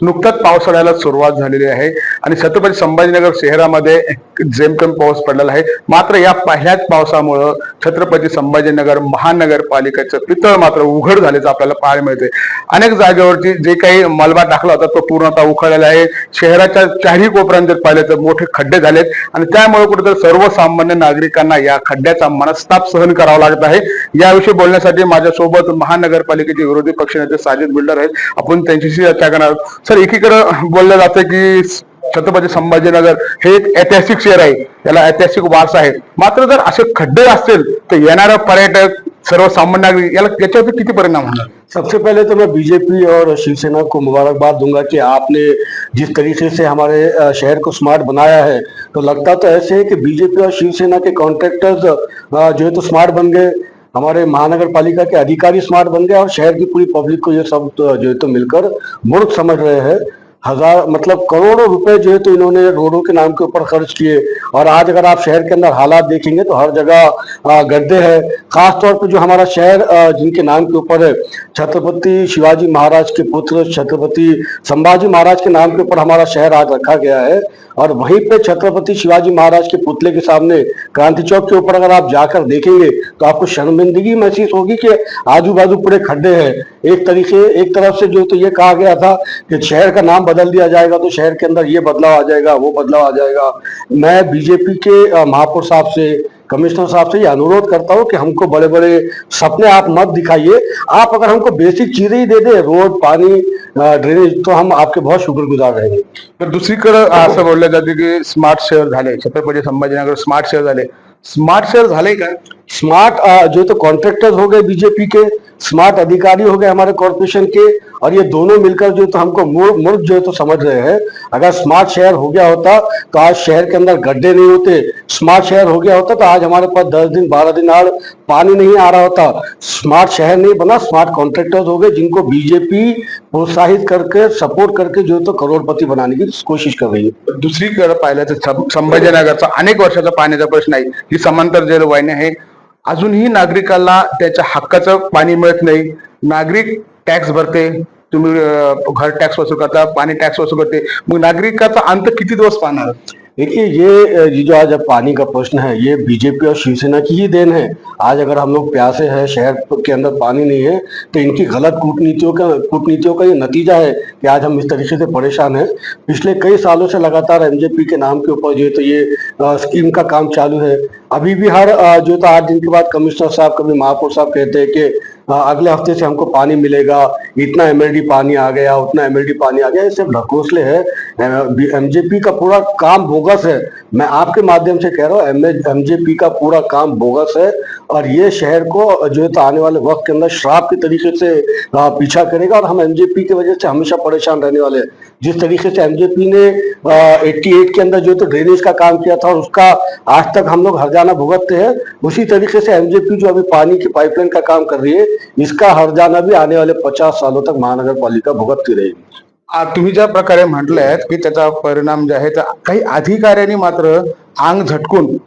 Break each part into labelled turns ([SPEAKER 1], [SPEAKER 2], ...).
[SPEAKER 1] नुकताच पावसाळ्याला सुरुवात झालेली आहे आणि छत्रपती संभाजीनगर शहरामध्ये जेमतेम पाऊस पडलेला आहे. मात्र या पहिल्याच पावसामुळं छत्रपती संभाजीनगर महानगरपालिकेचं पितळ मात्र उघड झाल्याचं आपल्याला पाहायला मिळते. अनेक जागेवरती जे काही मलबा टाकला होता तो पूर्णतः उखळलेला आहे. शहराच्या चारही कोपऱ्यांत जर पाहिले तर मोठे खड्डे झालेत आणि त्यामुळे कुठेतरी सर्वसामान्य नागरिकांना या खड्ड्याचा मनस्ताप सहन करावा लागत आहे. याविषयी बोलण्यासाठी माझ्यासोबत महानगरपालिकेचे विरोधी पक्षनेते साजिद बिल्डर आहेत. आपण त्यांच्याशी चर्चा करणार आहोत. सर, एकीकडे बोललं जातं की छत्रपती संभाजीनगर हे एक ऐतिहासिक शहर आहे, याला ऐतिहासिक वारसा आहे. मात्र जर असे खड्डे असतील तर येणारा पर्यटक सर्वसामान्य नागरिक याला याच्यावरती किती परिणाम होणार?
[SPEAKER 2] सबसे पहले तो मैं बीजेपी और शिवसेना को मुबारकबाद दूंगा कि आपने जिस तरीके से हमारे शहर को स्मार्ट बनाया है, तो लगता तो ऐसे है कि बीजेपी और शिवसेना के कॉन्ट्रैक्टर्स जो है तो स्मार्ट बन गए, हमारे महानगर पालिका के अधिकारी स्मार्ट बन गए और शहर की पूरी पब्लिक को ये सब जो है तो मिलकर मूर्ख समझ रहे हैं। हजार मतलब करोड़ों रुपए जो है तो इन्होंने रोडों के नाम के ऊपर खर्च किए और आज अगर आप शहर के अंदर हालात देखेंगे तो हर जगह गड्ढे हैं। खास तौर पे जो हमारा शहर जिनके नाम के ऊपर है, छत्रपति शिवाजी महाराज के पुत्र छत्रपति संभाजी महाराज के नाम के ऊपर हमारा शहर आज रखा गया है और वहीं पे छत्रपति शिवाजी महाराज के पुतले के सामने क्रांति चौक के ऊपर अगर आप जाकर देखेंगे तो आपको शर्मिंदगी महसूस होगी कि आजू बाजू पूरे खड्डे हैं। एक तरफ से जो तो ये कहा गया था कि शहर का नाम बदल दिया जाएगा तो शहर के अंदर ये बदलाव आ जाएगा, वो बदलाव आ जाएगा। मैं बीजेपी के महापौर साहब से, कमिश्नर साहब से ये अनुरोध करता हूँ कि हमको बड़े बड़े सपने आप मत दिखाइए। आप अगर हमको बेसिक चीजें ही दे दे, रोड, पानी, ड्रेनेज, तो हम आपके बहुत शुक्रगुजार रहेंगे।
[SPEAKER 1] तर दुसरीकडे असं बोललं जाते की स्मार्ट शहर झाले, छत्रपती संभाजीनगर स्मार्ट शहर झाले. स्मार्ट शहर झाले का?
[SPEAKER 2] स्मार्ट जो तो कॉन्ट्रैक्टर्स हो गए बीजेपी के, स्मार्ट अधिकारी हो गए हमारे कॉर्पोरेशन के, और ये दोनों मिलकर जो तो हमको मूर्ख जो है तो समझ रहे हैं। अगर स्मार्ट शहर हो गया होता तो आज शहर के अंदर गड्ढे नहीं होते। स्मार्ट शहर हो गया होता तो आज हमारे पास 10 दिन 12 दिन आज पानी नहीं आ रहा होता। स्मार्ट शहर नहीं बना, स्मार्ट कॉन्ट्रैक्टर्स हो गए जिनको बीजेपी प्रोत्साहित करके सपोर्ट करके जो तो करोड़पति बनाने की कोशिश कर रही है।
[SPEAKER 1] दुसरीकडे पाहिलं तर संभाजीनगरचा अनेक वर्षाचा पाण्याचा प्रश्न आहे. ही समांतर जलवाहिनी आहे. अजूनही नागरिकाला त्याच्या हक्काचं पाणी मिळत नाही. नागरिक टॅक्स भरते, तुम्ही घर टॅक्स वसूल करता, पाणी टॅक्स वसूल करते, मग नागरिकाचा अंत किती दिवस पाहणार?
[SPEAKER 2] देखिए ये जो आज पानी का प्रश्न है ये बीजेपी और शिवसेना की ही देन है। आज अगर हम लोग प्यासे हैं, शहर के अंदर पानी नहीं है, तो इनकी गलत कूटनीतियों का ये नतीजा है कि आज हम इस तरीके से परेशान हैं। पिछले कई सालों से लगातार एमजेपी के नाम के ऊपर जो है तो ये स्कीम का काम चालू है। अभी भी हर जो तो 8 दिन के बाद कमिश्नर साहब, कभी महापौर साहब कहते हैं कि अगले हफ्ते से हमको पानी मिलेगा, इतना एमएलडी पानी आ गया, उतना एमएलडी पानी आ गया। ये सिर्फ ढकोसले है। एमजेपी का पूरा काम बोगस है। मैं आपके माध्यम से कह रहा हूँ एमजेपी का पूरा काम बोगस है और ये शहर को जो है तो आने वाले वक्त के अंदर श्राप के तरीके से पीछा करेगा और हम एमजेपी की वजह से हमेशा परेशान रहने वाले हैं। जिस तरीके से एमजेपी ने 88 के अंदर जो तो ड्रेनेज का काम किया था और उसका आज तक हम लोग हर्जाना भुगतते हैं, उसी तरीके से एमजेपी जो अभी पानी की पाइपलाइन का काम कर रही है, इसका हर्जाना भी आने वाले 50 सालों तक महानगर पालिका भुगतती रहेगी।
[SPEAKER 1] तुम्ही ज्या प्रकारे म्हटलंय की त्याचा परिणाम जे आहे तर काही अधिकाऱ्यांनी मात्र अंग झटकून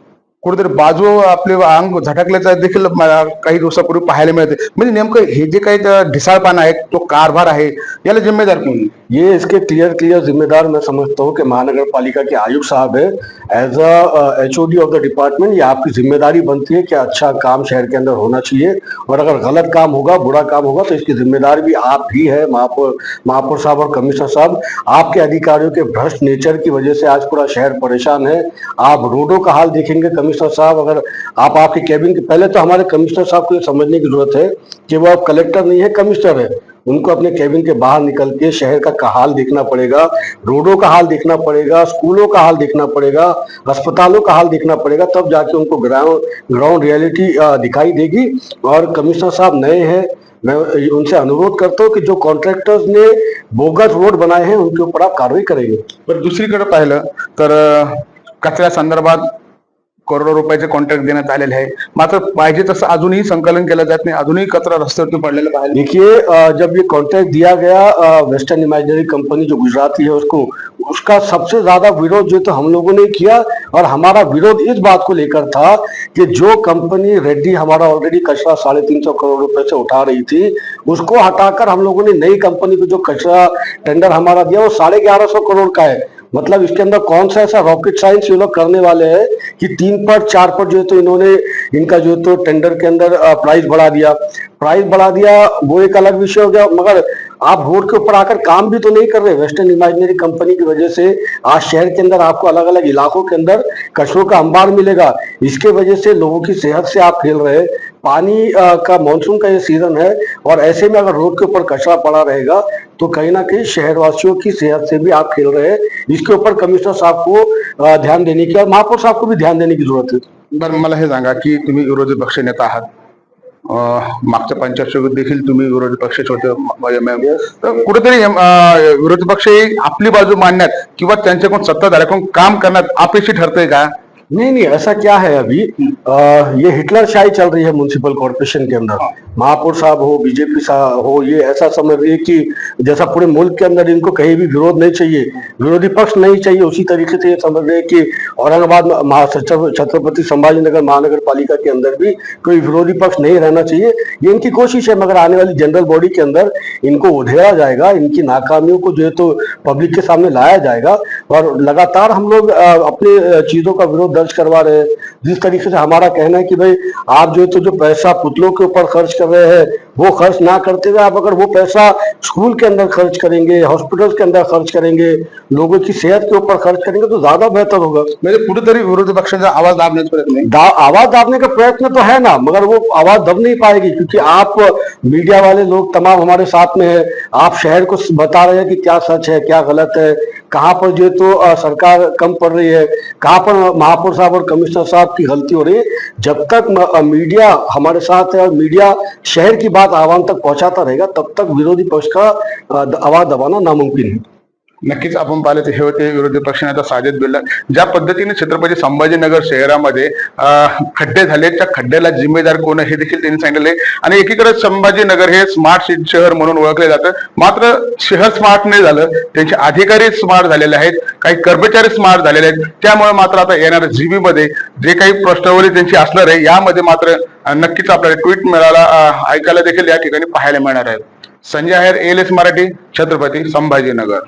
[SPEAKER 1] कुठेतरी बाजू आपले अंग झटकल्याचं देखील मला काही दिवसापूर्वी पाहायला मिळते. म्हणजे नेमकं हे जे काही ढिसाळपणा आहे, तो कारभार आहे, याला जिम्मेदार कोण?
[SPEAKER 2] ये इसके क्लियर जिम्मेदार मैं समझता हूँ कि महानगर पालिका के आयुक्त साहब है। As a HOD of the department ये आपकी जिम्मेदारी बनती है कि अच्छा काम शहर के अंदर होना चाहिए और अगर गलत काम होगा, बुरा काम होगा तो इसकी जिम्मेदारी भी आप ही है, महापौर साहब और कमिश्नर साहब। आपके अधिकारियों के भ्रष्ट नेचर की वजह से आज पूरा शहर परेशान है। आप रोडों का हाल देखेंगे कमिश्नर साहब, अगर आप आपके कैबिन के पहले तो हमारे कमिश्नर साहब को ये समझने की जरूरत है कि वो अब कलेक्टर नहीं है, कमिश्नर है। उनको अपने कैबिन के बाहर निकल के शहर का हाल देखना पड़ेगा, रोडों का हाल देखना पड़ेगा, स्कूलों का हाल देखना पड़ेगा, अस्पतालों का हाल देखना पड़ेगा, तब जाके उनको ग्राउंड रियलिटी दिखाई देगी। और कमिश्नर साहब नए हैं, मैं उनसे अनुरोध करता हूँ कि जो कॉन्ट्रैक्टर्स ने बोगस रोड बनाए हैं उनके ऊपर आप कार्रवाई करेंगे।
[SPEAKER 1] पण दुसरीकडे पाहिलं तर कचऱ्या संदर्भात करोडो रुपयाचे कॉन्ट्रॅक्ट देण्यात आलेले आहे, मात्र पाहिजे तसं अजूनही संकलन केलं जात नाही, अजूनही कचरा रस्त्यावरती पडलेला पाहायला.
[SPEAKER 2] देखिए जब ये कॉन्ट्रैक्ट दिया गया वेस्टर्न इमेजिनरी कंपनी जो गुजराती है उसको, उसका सबसे ज्यादा विरोध जो तो हम लोगों ने किया। और हमारा विरोध इस बात को लेकर था कि जो कंपनी रेड्डी हमारा ऑलरेडी कचरा 350 करोड़ रुपए से उठा रही थी, उसको हटाकर हम लोगों ने नई कंपनी को जो कचरा टेंडर हमारा दिया वो 1150 करोड़ का है। मतलब इसके अंदर कौन सा ऐसा रॉकेट साइंस ये लोग करने वाले हैं कि 3 पर 4 पर जो है तो इन्होंने इनका जो है तो टेंडर के अंदर प्राइस बढ़ा दिया। वो एक अलग विषय हो गया, मगर आप रोड के ऊपर आकर काम भी तो नहीं कर रहे। वेस्टर्न इमेजिनरी कंपनी की वजह से आज शहर के अंदर आपको अलग अलग इलाकों के अंदर कचरों का अंबार मिलेगा। इसके वजह से लोगों की सेहत से आप खेल रहे हैं। पानी का मानसून का ये सीजन है और ऐसे में अगर रोड के ऊपर कचरा पड़ा रहेगा तो कहीं ना कहीं शहरवासियों की सेहत से भी आप खेल रहे हैं। इसके ऊपर कमिश्नर साहब को ध्यान देने की और महापौर साहब को भी ध्यान देने की जरूरत है।
[SPEAKER 1] बरं, मला हे सांगा की तुम्ही विरोधी पक्ष नेता आहात, मागच्या पंचायत देखील तुम्ही विरोधी पक्षाचे होते, तर कुठेतरी विरोधी पक्ष ही आपली बाजू मांडण्यात किंवा त्यांच्याकडून सत्ताधाऱ्याकडून काम करण्यात अपेक्षित ठरतंय का?
[SPEAKER 2] नहीं, ऐसा क्या है अभी ये हिटलर शाही चल रही है म्युनिसिपल कॉर्पोरेशन के अंदर। महापौर साहब हो, बीजेपी साहब हो, ये ऐसा समझ रही है कि जैसा पूरे मुल्क के अंदर इनको कहीं भी विरोध नहीं चाहिए, विरोधी पक्ष नहीं चाहिए, उसी तरीके से ये समझ रहे हैं कि औरंगाबाद छत्रपति संभाजीनगर महानगर पालिका के अंदर भी कोई विरोधी पक्ष नहीं रहना चाहिए। ये इनकी कोशिश है, मगर आने वाली जनरल बॉडी के अंदर इनको उधेड़ा जाएगा, इनकी नाकामियों को जो है तो पब्लिक के सामने लाया जाएगा। और लगातार हम लोग अपने चीजों का विरोध दर्ज करवा रहे हैं। जिस तरीके से हमारा कहना है कि भाई आप जो है तो जो पैसा पुतलों के ऊपर खर्च कर रहे हैं वो खर्च ना करते हुए आप अगर वो पैसा स्कूल के अंदर खर्च करेंगे, हॉस्पिटल्स के अंदर खर्च करेंगे, लोगों की सेहत के ऊपर खर्च करेंगे तो ज्यादा बेहतर होगा।
[SPEAKER 1] म्हणजे कुठेतरी विरोधी पक्षाचा आवाज दाबण्याचा प्रयत्न आहे.
[SPEAKER 2] आवाज दाबने का प्रयत्न तो है ना, मगर वो आवाज दब नहीं पाएगी क्योंकि आप मीडिया वाले लोग तमाम हमारे साथ में है। आप शहर को बता रहे हैं कि क्या सच है क्या गलत है, कहाँ पर जो तो सरकार कम पड़ रही है, कहाँ पर महापौर साहब और कमिश्नर साहब की गलती हो रही है। जब तक मीडिया हमारे साथ है और मीडिया शहर की बात आवाम तक पहुंचाता रहेगा तब तक विरोधी पक्ष का आवाज दबाना नामुमकिन है।
[SPEAKER 1] नक्कीच आपण पाहिले तर हे होते विरोधी पक्षनेता साजिद बिल्ला. ज्या पद्धतीने छत्रपती संभाजीनगर शहरामध्ये खड्डे झाले, त्या खड्ड्याला जिम्मेदार कोण हे देखील त्यांनी सांगितले. आणि एकीकडे संभाजीनगर हे स्मार्ट सिटी शहर म्हणून ओळखले जातं, मात्र शहर स्मार्ट नाही झालं, त्यांचे अधिकारी स्मार्ट झालेले आहेत, काही कर्मचारी स्मार्ट झालेले आहेत. त्यामुळे मात्र आता येणाऱ्या जीबी मध्ये जे काही प्रश्नावली त्यांची असणार आहे यामध्ये मात्र नक्कीच आपल्याला ट्विट मिळाला ऐकायला देखील या ठिकाणी पाहायला मिळणार आहे. संजय आहेर, ALS मराठी, छत्रपती संभाजीनगर.